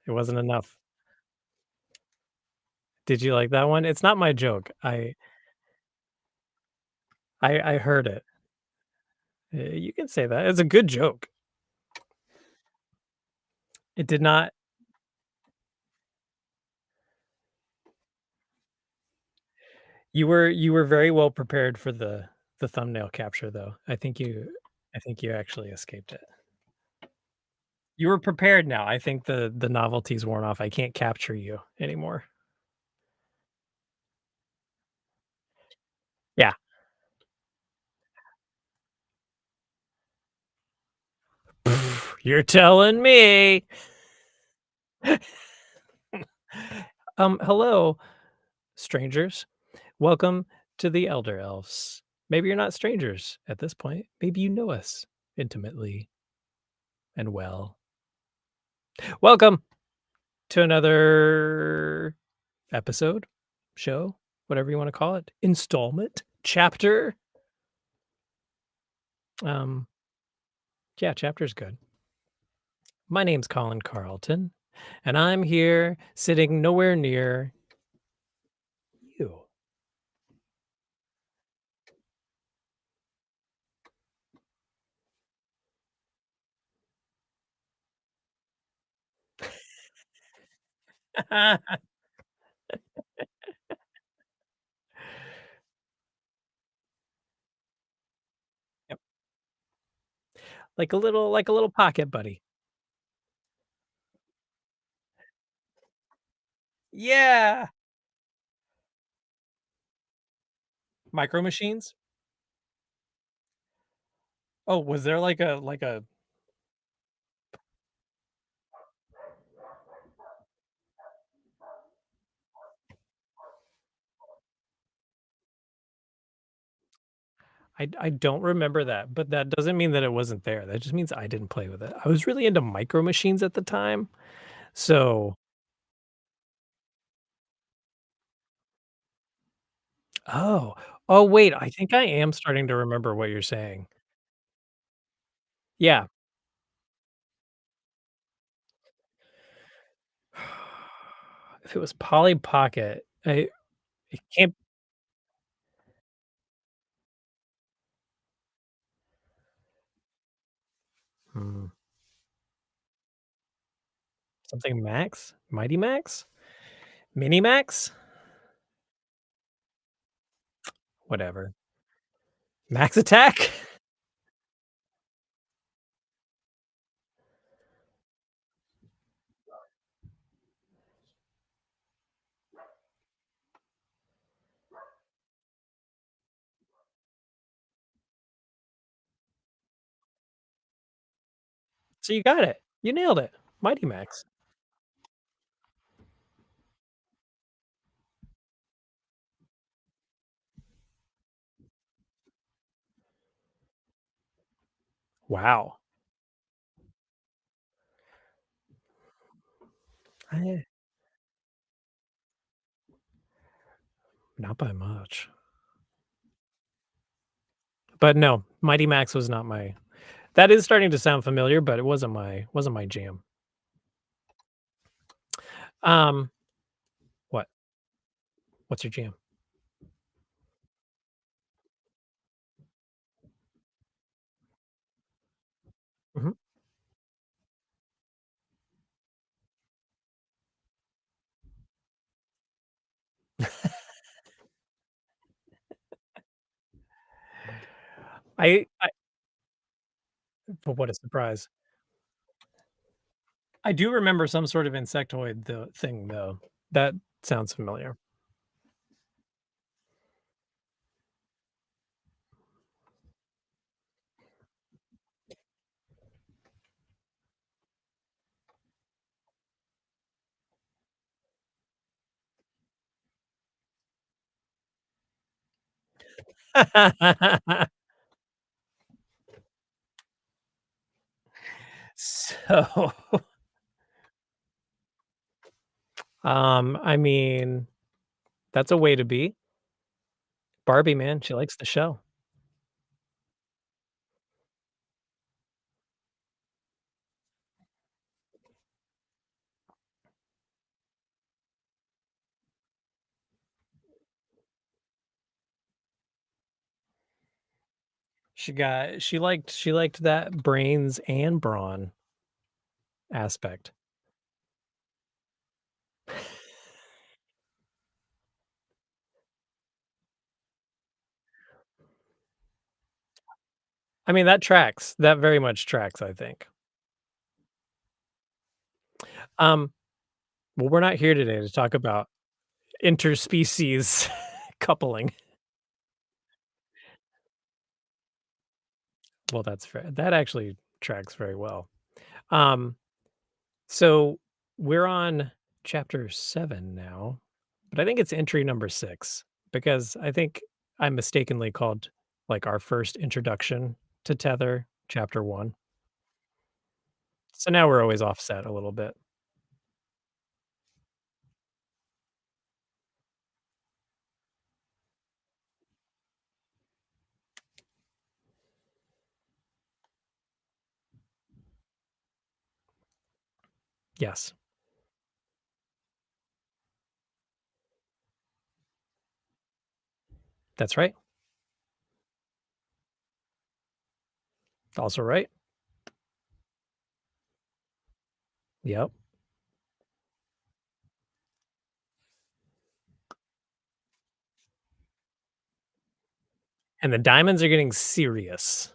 It wasn't enough. Did you like that one? It's not my joke. I heard it. You can say that. It's a good joke. It did not. You were very well prepared for the thumbnail capture, though. I think you actually escaped it. You were prepared now. I think the novelty's worn off. I can't capture you anymore. Yeah. You're telling me. Hello, strangers. Welcome to the Elder Elves. Maybe you're not strangers at this point. Maybe you know us intimately and well. Welcome to another episode, show, whatever you want to call it, installment, chapter. Um, yeah, chapter's good. My name's Colin Carlton, and I'm here sitting nowhere near you. Yep. Like a little pocket buddy. Yeah. Micro Machines? Oh, was there like a I don't remember that, but that doesn't mean that it wasn't there. That just means I didn't play with it. I was really into Micro Machines at the time, so oh. Oh, wait, I think I am starting to remember what you're saying. Yeah. If it was Polly Pocket, it can't. Hmm, something Max? Mighty Max? Mini Max? Whatever. Max Attack? So you got it. You nailed it. Mighty Max. Wow. Eh, not by much. But no, Mighty Max was not my. That is starting to sound familiar, but it wasn't my jam. Um, what? What's your jam? Mhm. I but what a surprise. I do remember some sort of insectoid thing though. That sounds familiar. So, I mean, that's a way to be. Barbie, man, she likes the show. She liked that brains and brawn aspect. I mean, that tracks. That very much tracks, I think. Um, well, we're not here today to talk about interspecies coupling. Well, that's fair. That actually tracks very well. Um, so we're on chapter 7 now, but I think it's entry number 6 because I think I mistakenly called like our first introduction to Tether chapter 1. So now we're always offset a little bit. Yes, that's right. Also right. Yep. And the diamonds are getting serious.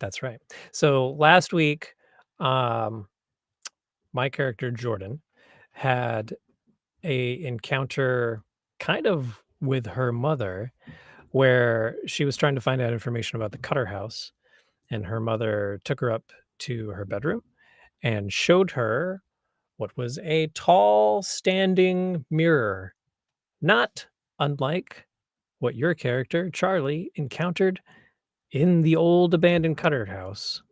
That's right. So last week, um, my character Jordan had a encounter kind of with her mother where she was trying to find out information about the Cutter house, and her mother took her up to her bedroom and showed her what was a tall standing mirror, not unlike what your character Charlie encountered in the old abandoned Cutter house,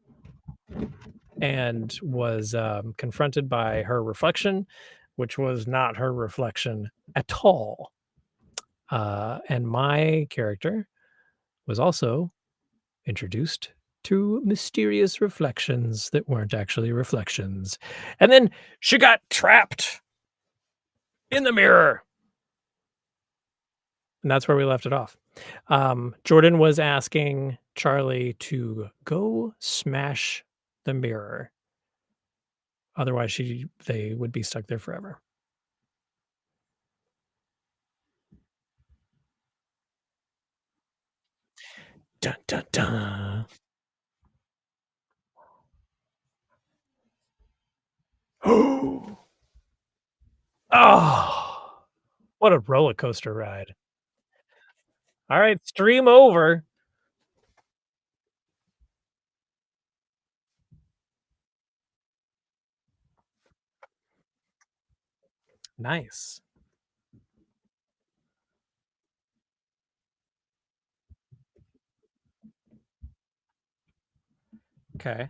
and was confronted by her reflection, which was not her reflection at all. And my character was also introduced to mysterious reflections that weren't actually reflections. And then she got trapped in the mirror. And that's where we left it off. Jordan was asking Charlie to go smash the mirror. Otherwise, they would be stuck there forever. Dun, dun, dun. Oh, what a roller coaster ride. All right, stream over. Nice. Okay.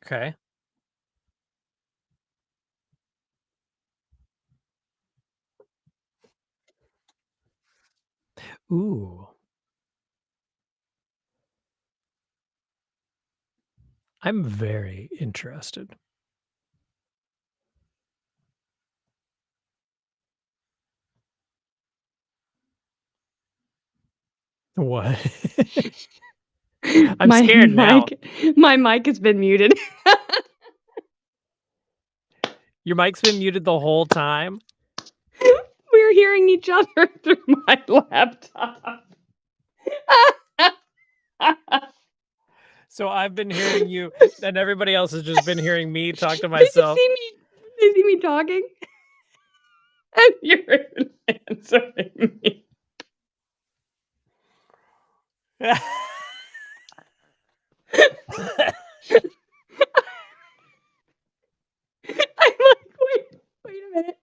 Okay. Ooh, I'm very interested. What? I'm My scared now. mic has been muted. Your mic's been muted the whole time? We're hearing each other through my laptop. So I've been hearing you, and everybody else has just been hearing me talk to They just myself. see me they see me talking, and you're answering me. I'm like, "Wait a minute."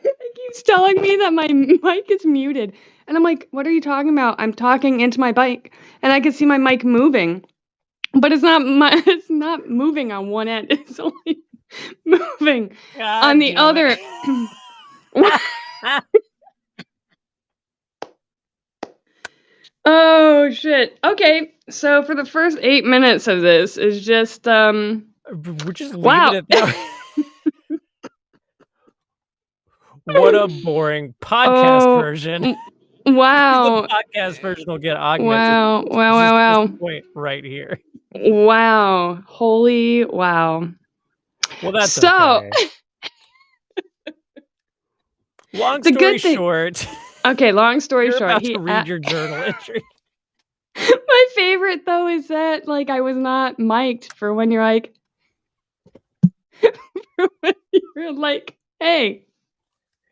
It keeps telling me that my mic is muted, and I'm like, "What are you talking about?" I'm talking into my mic, and I can see my mic moving, but it's not moving on one end, it's only moving on God the damn other. it. Oh, shit. Okay, so for the first 8 minutes of this is just, We're just leaving wow. it that way. What a boring podcast Oh, version. The wow. podcast version will get augmented. Wow, This wow, is just this wow, point right here. wow. Holy wow. Well, that's So, okay. Long the story good thing short, okay, long story you're short, about to read your journal entry. my favorite, though, is that, like, I was not mic'd for when you're like "Hey,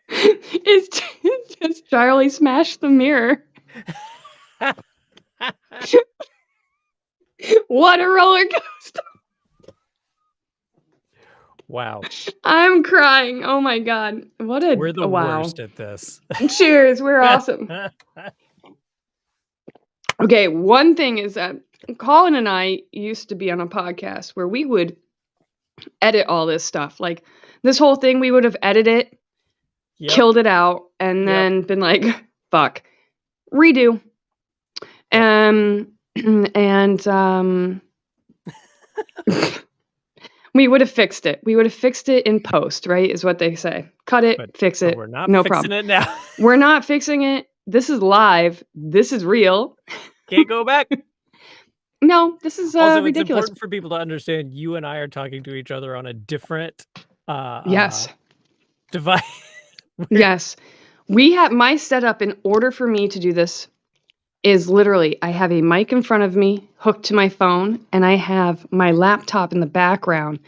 is Charlie smashed the mirror?" What a roller coaster. Wow. I'm crying. Oh my god. What a We're the wow. worst at this. Cheers, we're awesome. Okay, one thing is that Colin and I used to be on a podcast where we would edit all this stuff. Like, this whole thing, we would have edited it, Yep. killed it out, and Yep. then been like, fuck, redo. Yep. And we would have fixed it. We would have fixed it in post, right? Is what they say. Cut it, fix But it. we're not No fixing problem. it now. We're not fixing it. This is live. This is real. Can't go back. No, this is Also, it's ridiculous. important for people to understand you and I are talking to each other on a different Yes. device. Yes. We have my setup in order for me to do this is literally I have a mic in front of me hooked to my phone, and I have my laptop in the background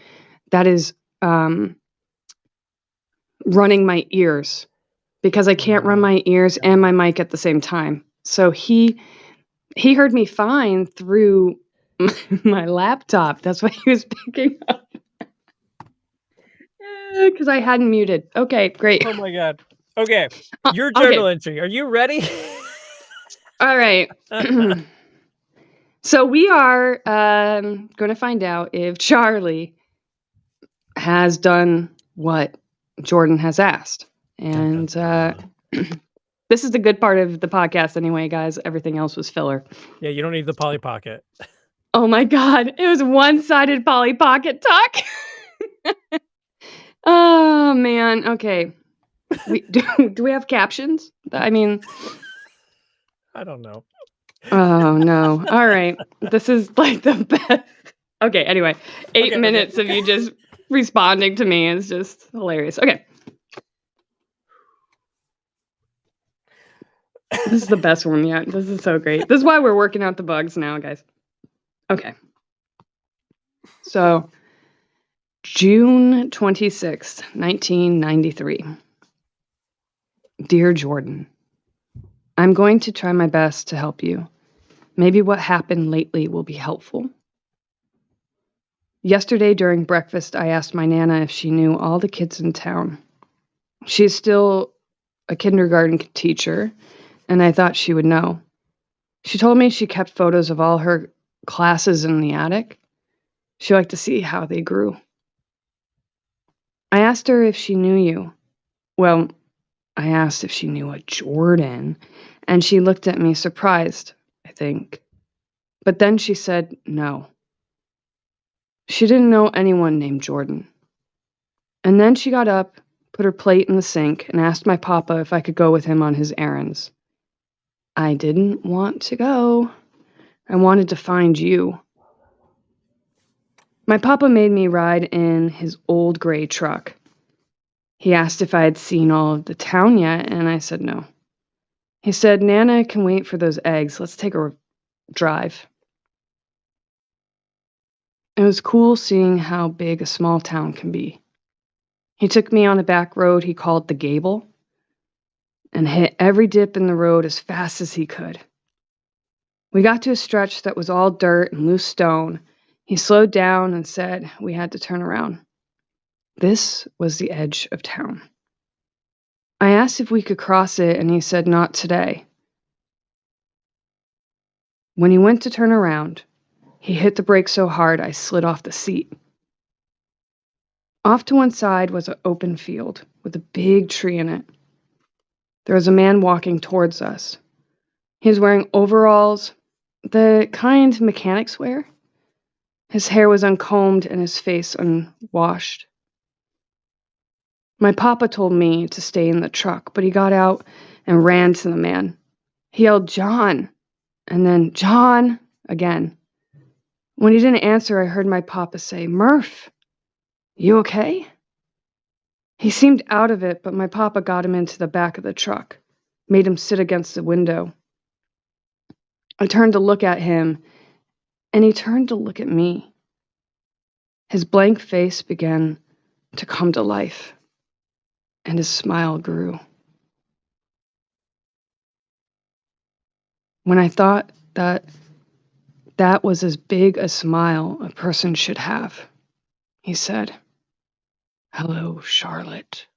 that is running my ears because I can't run my ears and my mic at the same time. So he heard me fine through my laptop. That's what he was picking up. Because I hadn't muted. Okay, great. Oh my god. Okay. Your Okay. journal entry. Are you ready? All right. So we are going to find out if Charlie has done what Jordan has asked. And this is the good part of the podcast anyway, guys. Everything else was filler. Yeah, you don't need the Polly Pocket. Oh my god, it was one-sided Polly Pocket talk. Oh man, okay. Do we have captions? I mean, I don't know. oh no. All right. This is like the best. Okay, anyway. 8 minutes of you just responding to me is just hilarious. Okay. This is the best one yet. This is so great. This is why we're working out the bugs now, guys. Okay. So, June 26th, 1993. Dear Jordan, I'm going to try my best to help you. Maybe what happened lately will be helpful. Yesterday during breakfast, I asked my Nana if she knew all the kids in town. She's still a kindergarten teacher, and I thought she would know. She told me she kept photos of all her classes in the attic. She liked to see how they grew. I asked her if she knew you. Well, I asked if she knew a Jordan, and she looked at me surprised, I think. But then she said no. She didn't know anyone named Jordan. And then she got up, put her plate in the sink, and asked my papa if I could go with him on his errands. I didn't want to go. I wanted to find you. My papa made me ride in his old gray truck. He asked if I had seen all of the town yet, and I said no. He said, Nana can wait for those eggs. Let's take a drive. It was cool seeing how big a small town can be. He took me on a back road he called the Gable and hit every dip in the road as fast as he could. We got to a stretch that was all dirt and loose stone. He slowed down and said we had to turn around. This was the edge of town. I asked if we could cross it, and he said not today. When he went to turn around, he hit the brake so hard I slid off the seat. Off to one side was an open field with a big tree in it. There was a man walking towards us. He was wearing overalls, the kind mechanics wear. His hair was uncombed and his face unwashed. My papa told me to stay in the truck, but he got out and ran to the man. He yelled, "John," and then, "John," again. When he didn't answer, I heard my papa say, "Murph, you okay?" He seemed out of it, but my papa got him into the back of the truck, made him sit against the window. I turned to look at him, and he turned to look at me. His blank face began to come to life, and his smile grew. When I thought that was as big a smile a person should have, he said, "Hello, Charlotte."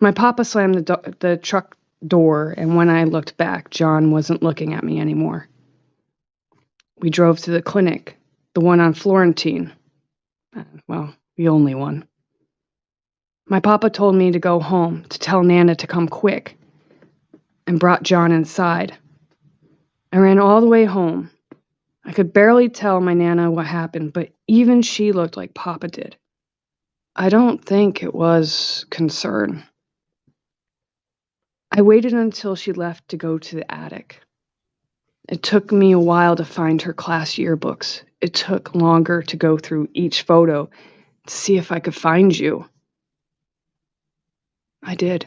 My papa slammed the truck door, and when I looked back, John wasn't looking at me anymore. We drove to the clinic, the one on Florentine. Well, the only one. My papa told me to go home, to tell Nana to come quick, and brought John inside. I ran all the way home. I could barely tell my Nana what happened, but even she looked like Papa did. I don't think it was concern. I waited until she left to go to the attic. It took me a while to find her class yearbooks. It took longer to go through each photo to see if I could find you. I did.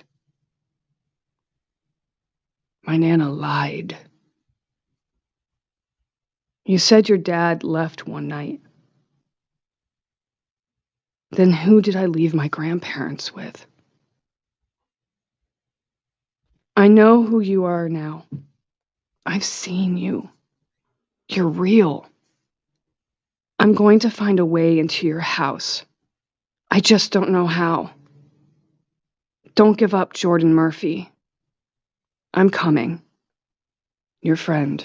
My Nana lied. You said your dad left one night. Then who did I leave my grandparents with? I know who you are now. I've seen you. You're real. I'm going to find a way into your house. I just don't know how. Don't give up, Jordan Murphy. I'm coming. Your friend,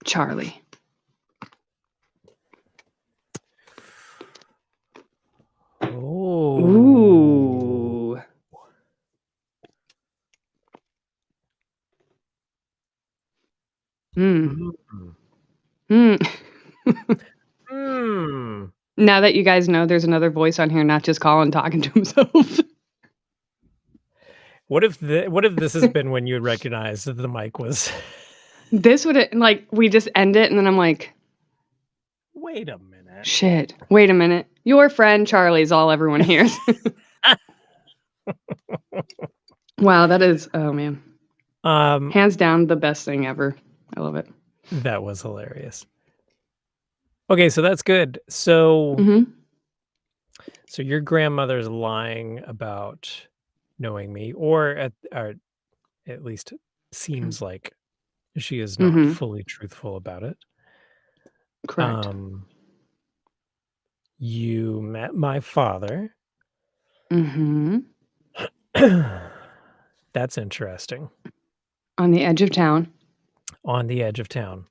Charlie. Oh. Ooh. Hmm. Hmm. Hmm. Now that you guys know there's another voice on here, not just Colin talking to himself. What if this has been when you recognized that the mic was This would, like, we just end it and then I'm like, wait a minute. shit, wait a minute. Your friend Charlie's all everyone hears. Wow, that is, oh man. Hands down the best thing ever. I love it. That was hilarious. Okay, so that's good. So so your grandmother's lying about knowing me, or at least seems like she is not fully truthful about it. Correct. You met my father. That's interesting. On the edge of town. On the edge of town.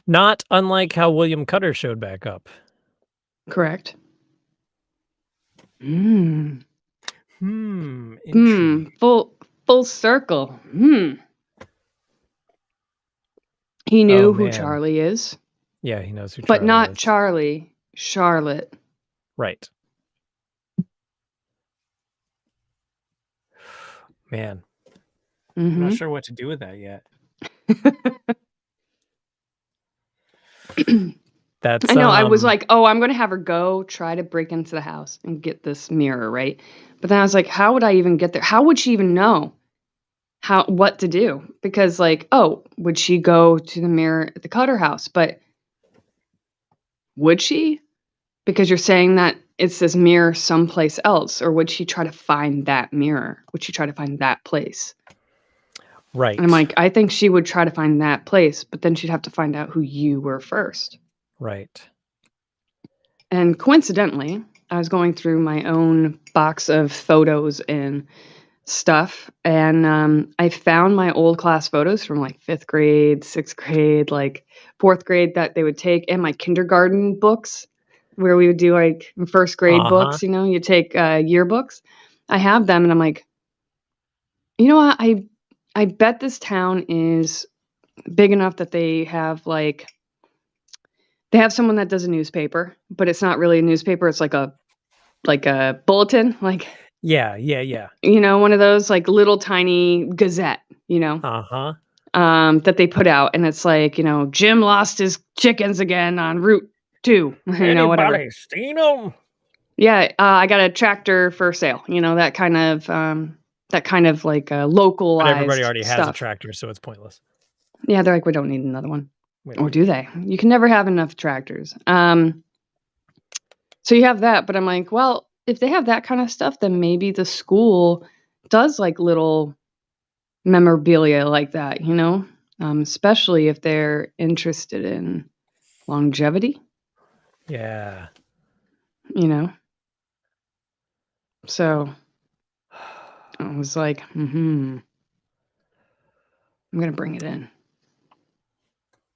Not unlike how William Cutter showed back up. Correct. Intrigue. Full circle. He knew who Charlie is. Yeah, he knows who Charlie is. But not Charlie, Charlotte. Right. Man. I'm not sure what to do with that yet. That's I know, I was like, oh, I'm going to have her go try to break into the house and get this mirror, right? But then I was like, how would I even get there? How would she even know what to do? Because, like, oh, would she go to the mirror at the Cutter house? But would she? Because you're saying that it's this mirror someplace else. Or would she try to find that mirror? Would she try to find that place? Right. And I'm like, I think she would try to find that place, but then she'd have to find out who you were first. Right. And coincidentally, I was going through my own box of photos and stuff, and I found my old class photos from like 5th grade, 6th grade, like 4th grade that they would take, and my kindergarten books where we would do like 1st grade books, you know, you take yearbooks. I have them, and I'm like, You know what? I bet this town is big enough that they have, like they have someone that does a newspaper, but it's not really a newspaper, it's like a bulletin, like, Yeah, yeah, yeah. one of those, like, little tiny gazette, Uh-huh. that they put out, and it's like, "Jim lost his chickens again on Route 2," whatever. Anybody seen them? Yeah, "I got a tractor for sale," that kind of, like, But everybody localized already has a stuff. tractor, so it's pointless. Yeah, they're like, "We don't need another one." We don't Or need do it. they? You can never have enough tractors. So you have that, but I'm like, well, if they have that kind of stuff, then maybe the school does like little memorabilia like that, especially if they're interested in longevity, Yeah. you know? So I was like, I'm going to bring it in.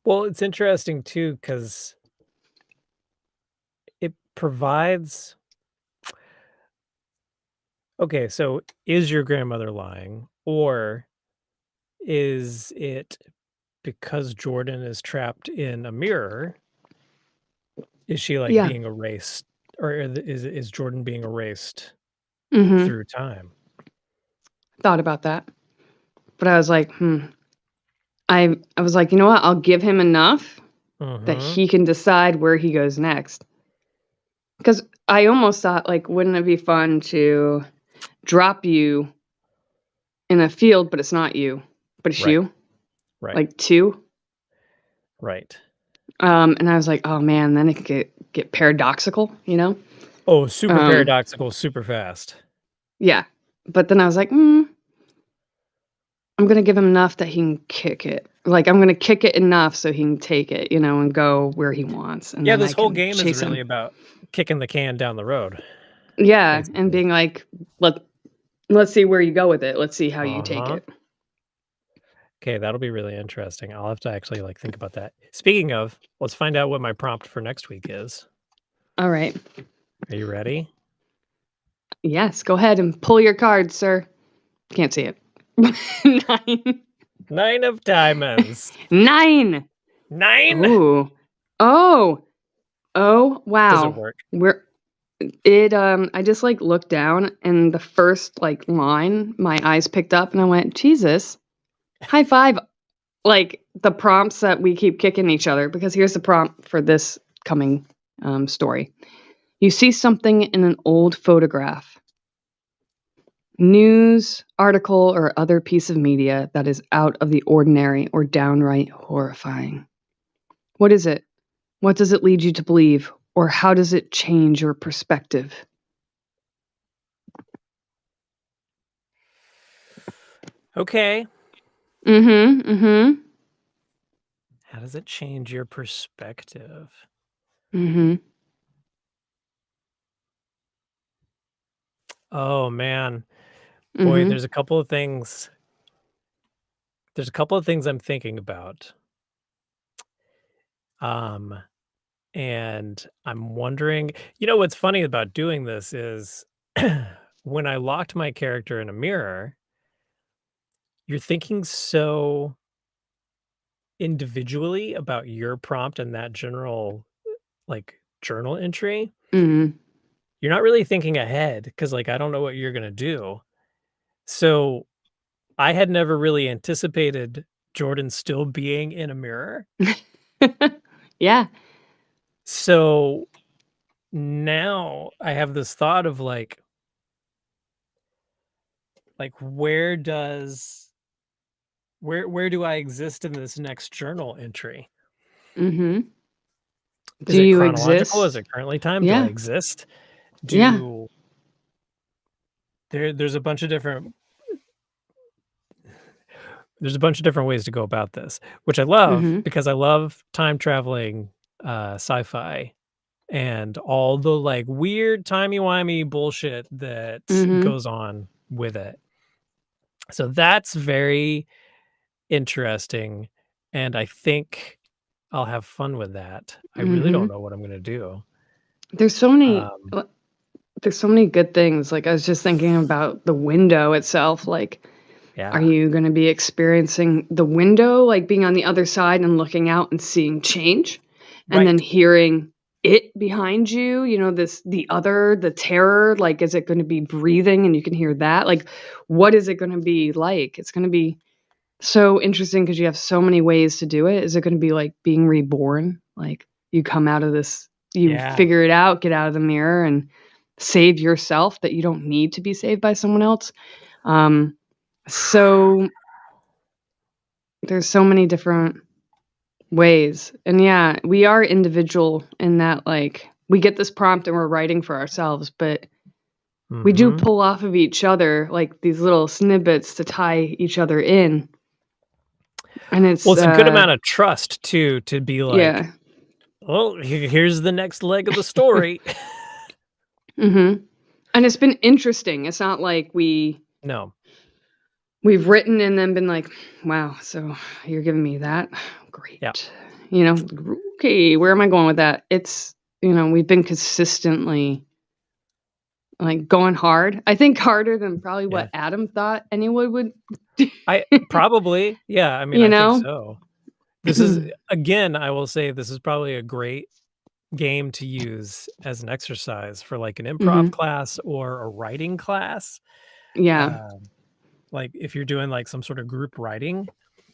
Well, it's interesting too because it provides okay, so is your grandmother lying, or is it because Jordan is trapped in a mirror, is she, like, Yeah. being erased, or is Jordan being erased hmm through time? Thought about that. But I was like, I was like, you know what? I'll give him enough that Mhm. he can decide where he goes next. Because I almost thought, like, wouldn't it be fun to drop you in a field, but it's not you, but it's Right, you, right, like 2? right. And I was like, "Oh, man," then it could get paradoxical, Oh, super Um, paradoxical, super fast. yeah. But then I was like, I'm gonna give him enough that he can kick it. Like, I'm gonna kick it enough so he can take it, and go where he wants, and Yeah, then this I whole can game is chase really him. about kicking the can down the road, Yeah, and basically. being like, "Let let's see where you go with it. Let's see how you take Uh-huh. it." Okay, that'll be really interesting. I'll have to actually, like, think about that. Speaking of, let's find out what my prompt for next week is. Alright. Are you ready? Yes, go ahead and pull your card, sir. Can't see it. 9. 9 of diamonds. 9! 9? Ooh. Oh. Oh, Does it wow. work? We're I just, like, looked down and the first, like, line my eyes picked up and I went, "Jesus, high five." Like, the prompts that we keep kicking each other because here's the prompt for this coming, story. You see something in an old photograph, news, article, or other piece of media that is out of the ordinary or downright horrifying. What is it? What does it lead you to believe? Or how does it change your perspective? Okay. Mhm, mhm, How does it change your perspective? mhm, Oh, man. Boy, mhm, there's a couple of things I'm thinking about. Um, and I'm wondering, what's funny about doing this is when I locked my character in a mirror, you're thinking so individually about your prompt and that general, like, journal entry. mhm. You're not really thinking ahead because, like, I don't know what you're gonna do. So, I had never really anticipated Jordan still being in a mirror. Yeah. So, now I have this thought of, like, where do I exist in this next journal entry? Mhm. Is Do it you chronological? Is exist? it currently time? Do I Yeah, exist? yeah. Do there's a bunch of different There's a bunch of different ways to go about this, which I love Mhm, because I love time traveling, sci-fi and all the, like, weird timey-wimey bullshit that mhm, goes on with it. So that's very interesting, and I think I'll have fun with that. I really don't mhm. know what I'm gonna do. There's so many Um, there's so many good things, like, I was just thinking about the window itself, like, Are Yeah. you gonna be experiencing the window, like, being on the other side and looking out and seeing change? And then Right. hearing it behind you, the terror, like, is it gonna be breathing and you can hear that? Like, what is it gonna be like? It's gonna be so interesting because you have so many ways to do it. Is it gonna be like being reborn? Like, you come out of this you Yeah. figure it out, get out of the mirror, and save yourself that you don't need to be saved by someone else? Um, so there's so many different ways. And yeah, we are individual in that, like, we get this prompt and we're writing for ourselves, but we do Mhm. pull off of each other, like, these little snippets to tie each other in. And Well, it's, it's a good amount of trust too to be like, yeah. "Well, here's the next leg of the story." Mhm. And it's been interesting. It's not like No. we've written and then been like, "Wow, so you're giving me that? Yeah. Great." Okay, where am I going with that? We've been consistently, like, going hard. I think harder than probably Yeah. what Adam thought anyone would. I probably, yeah, I mean, You I think know? so. This is again, I will say this is probably a great game to use as an exercise for, like, an improv Mhm. class or a writing class. Yeah. Um, like, if you're doing, like, some sort of group writing,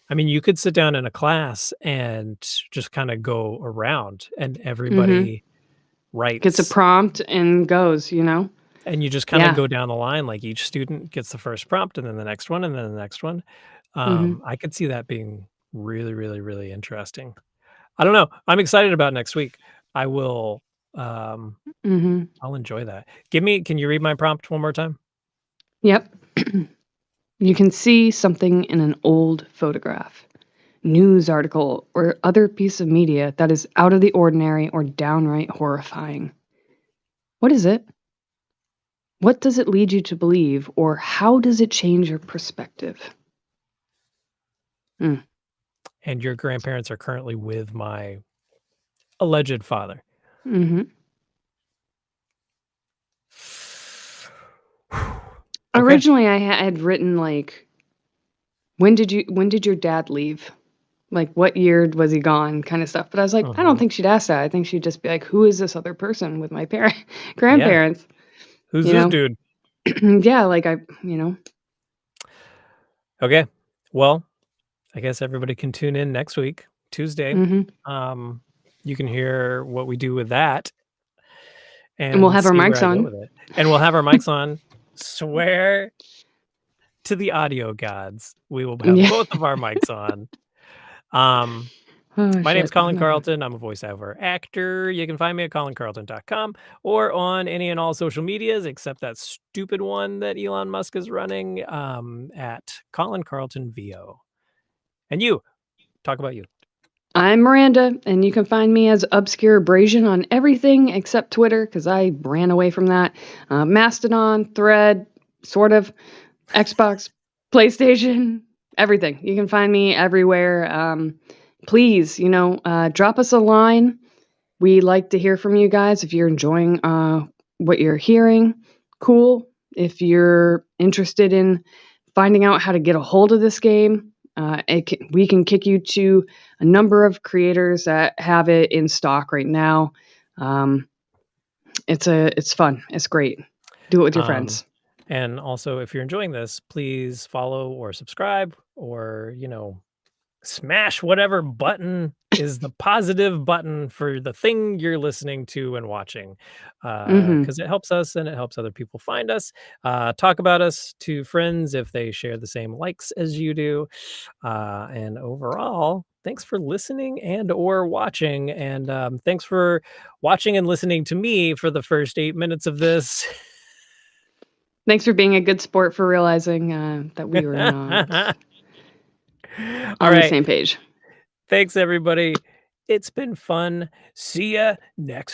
I mean, you could sit down in a class and just kinda go around and Mhm. everybody Gets a writes, prompt and goes, you know? and you just kinda Yeah. go down the line, like, each student gets the first prompt and then the next one and then the next one. Mhm. I could see that being really, really, really interesting. I don't know. I'm excited about next week. I will, um, Mhm. I'll enjoy that. Can you read my prompt one more time? Yep. You can see something in an old photograph, news article, or other piece of media that is out of the ordinary or downright horrifying. What is it? What does it lead you to believe, or how does it change your perspective? Mm. And your grandparents are currently with my alleged father. Mhm. Okay. Originally, I had written, like, when did your dad leave? Like, what year was he gone, kinda stuff, but I was like, I don't Mhm. think she'd ask that. I think she'd just be like, "Who is this other person with my parent Yeah. grandparents?" Who's You this know? dude? Yeah, like, you know? Okay. Well, I guess everybody can tune in next week, Tuesday. Mhm. Um, you can hear what we do with that And we'll and have our see where mics I go on. with it. And we'll have our mics on. Swear to the audio gods, we will have Yeah. both of our mics on. Um, Oh, my name's shit. Colin Carlton. I'm a voiceover actor. You can find me at colincarlton.com or on any and all social medias except that stupid one that Elon Musk is running, at Colin Carlton VO. And you, talk about you. I'm Miranda, and you can find me as Obscure Abrasion on everything except Twitter, because I ran away from that. Mastodon, Thread, sort of, Xbox, PlayStation, everything. You can find me everywhere. Please, drop us a line. We like to hear from you guys. If you're enjoying what you're hearing, cool. If you're interested in finding out how to get a hold of this game, we can kick you to a number of creators that have it in stock right now. Um, it's fun. It's great. Do it with your Um, friends. and also, if you're enjoying this, please follow or subscribe or, smash whatever button is the positive button for the thing you're listening to and watching, Hmm. because it helps us and it helps other people find us. Talk about us to friends if they share the same likes as you do. And overall, thanks for listening and or watching. And thanks for watching and listening to me for the first 8 minutes of this. Thanks for being a good sport for realizing that we were not All on the right. same page. Thanks, everybody. It's been fun. See ya next